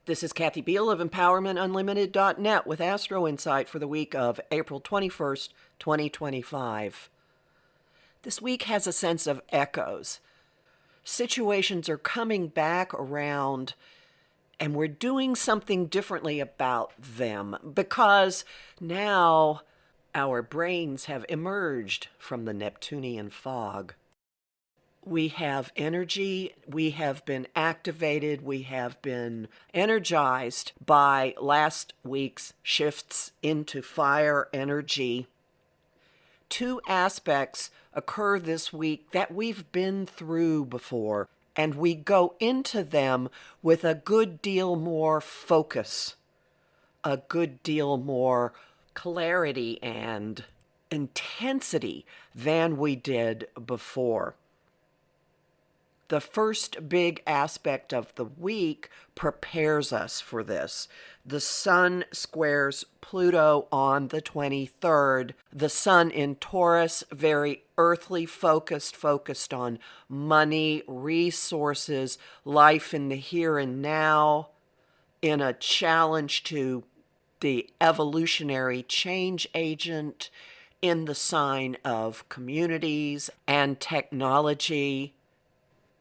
This is Kathy Biehl of EmpowermentUnlimited.net with Astro-Insight for the week of April 21st, 2025. This week has a sense of echoes. Situations are coming back around, and we're doing something differently about them because now our brains have emerged from the Neptunian fog. We have energy, we have been activated, we have been energized by last week's shifts into fire energy. Two aspects occur this week that we've been through before, and we go into them with a good deal more focus, a good deal more clarity and intensity than we did before. The first big aspect of the week prepares us for this. The Sun squares Pluto on the 23rd. The Sun in Taurus, very earthly focused on money, resources, life in the here and now, in a challenge to the evolutionary change agent in the sign of communities and technology.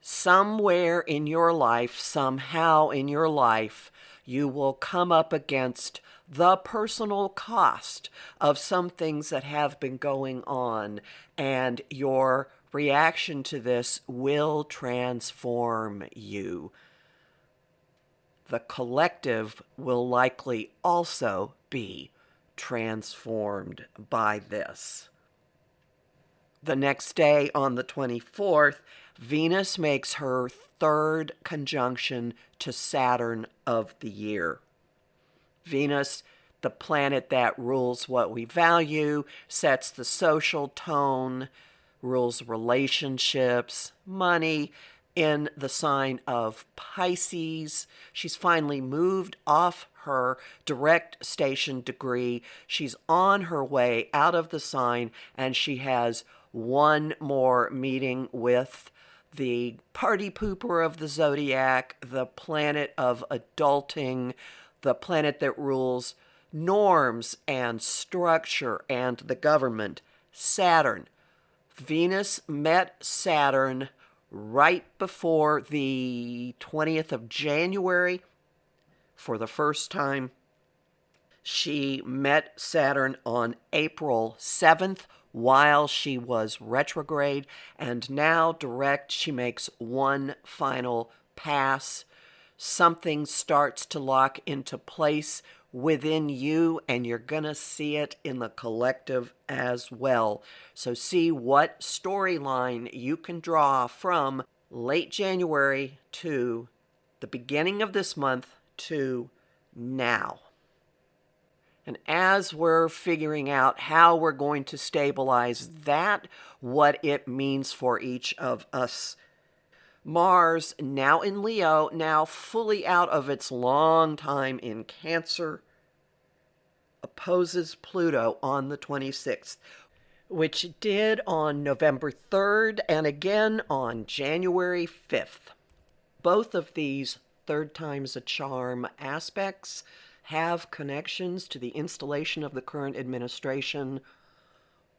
Somewhere in your life, somehow in your life, you will come up against the personal cost of some things that have been going on, and your reaction to this will transform you. The collective will likely also be transformed by this. The next day, on the 24th, Venus makes her third conjunction to Saturn of the year. Venus, the planet that rules what we value, sets the social tone, rules relationships, money, in the sign of Pisces. She's finally moved off her direct station degree. She's on her way out of the sign, and she has one more meeting with the party pooper of the zodiac, the planet of adulting, the planet that rules norms and structure and the government, Saturn. Venus met Saturn right before the 20th of January for the first time. She met Saturn on April 7th while she was retrograde, and now direct. She makes one final pass. Something starts to lock into place within you, and you're going to see it in the collective as well. So see what storyline you can draw from late January to the beginning of this month to now. And as we're figuring out how we're going to stabilize that, what it means for each of us, Mars, now in Leo, now fully out of its long time in Cancer, opposes Pluto on the 26th, which it did on November 3rd and again on January 5th. Both of these third time's a charm aspects have connections to the installation of the current administration.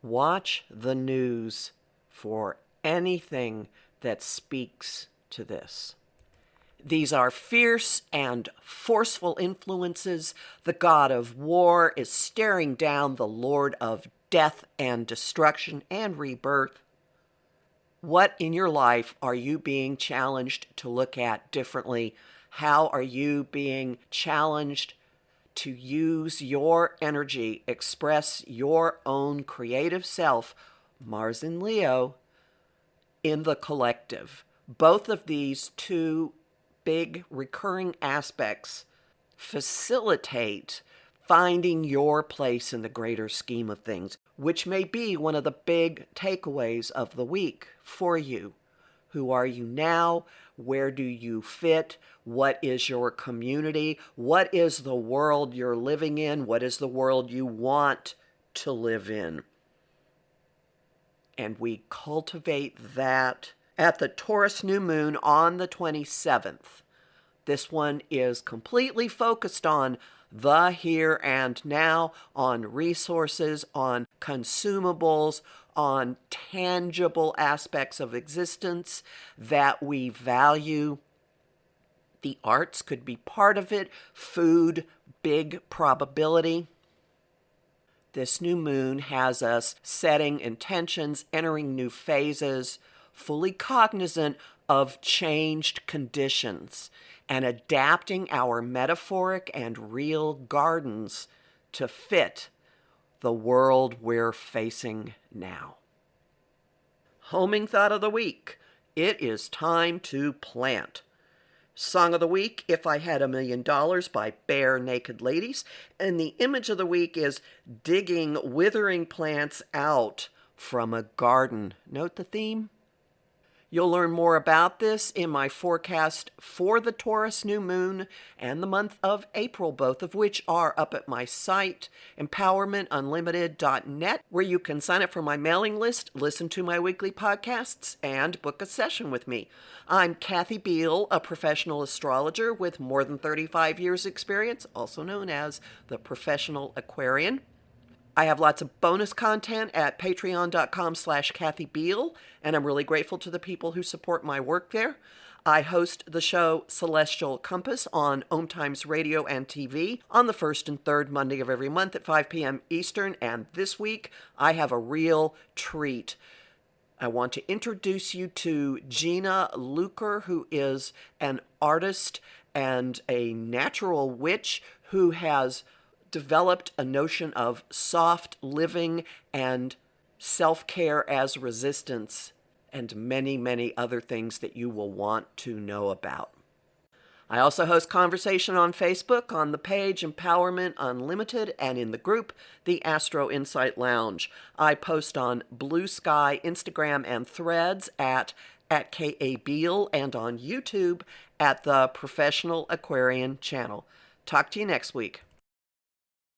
Watch the news for anything that speaks to this. These are fierce and forceful influences. The god of war is staring down the lord of death and destruction and rebirth. What in your life are you being challenged to look at differently? How are you being challenged to use your energy, express your own creative self, Mars in Leo, in the collective? Both of these two big recurring aspects facilitate finding your place in the greater scheme of things, which may be one of the big takeaways of the week for you. Who are you now? Where do you fit? What is your community? What is the world you're living in? What is the world you want to live in? And we cultivate that at the Taurus new moon on the 27th. This one is completely focused on the here and now, on resources, on consumables, on tangible aspects of existence that we value. The arts could be part of it. Food, big probability. This new moon has us setting intentions, entering new phases, fully cognizant of changed conditions, and adapting our metaphoric and real gardens to fit the world we're facing now. Homing thought of the week. It is time to plant. Song of the week, If I Had $1 Million by Bare Naked Ladies. And the image of the week is digging withering plants out from a garden. Note the theme. You'll learn more about this in my forecast for the Taurus new moon and the month of April, both of which are up at my site, empowermentunlimited.net, where you can sign up for my mailing list, listen to my weekly podcasts, and book a session with me. I'm Kathy Biehl, a professional astrologer with more than 35 years' experience, also known as the Professional Aquarian. I have lots of bonus content at patreon.com/Kathy Biehl, and I'm really grateful to the people who support my work there. I host the show Celestial Compass on Om Times Radio and TV on the first and third Monday of every month at 5 p.m. Eastern, and this week I have a real treat. I want to introduce you to Gina Luker, who is an artist and a natural witch who has developed a notion of soft living and self-care as resistance, and many, many other things that you will want to know about. I also host conversation on Facebook on the page Empowerment Unlimited and in the group the Astro-Insight Lounge. I post on Blue Sky, Instagram, and Threads at K.A. Biehl and on YouTube at the Professional Aquarian channel. Talk to you next week.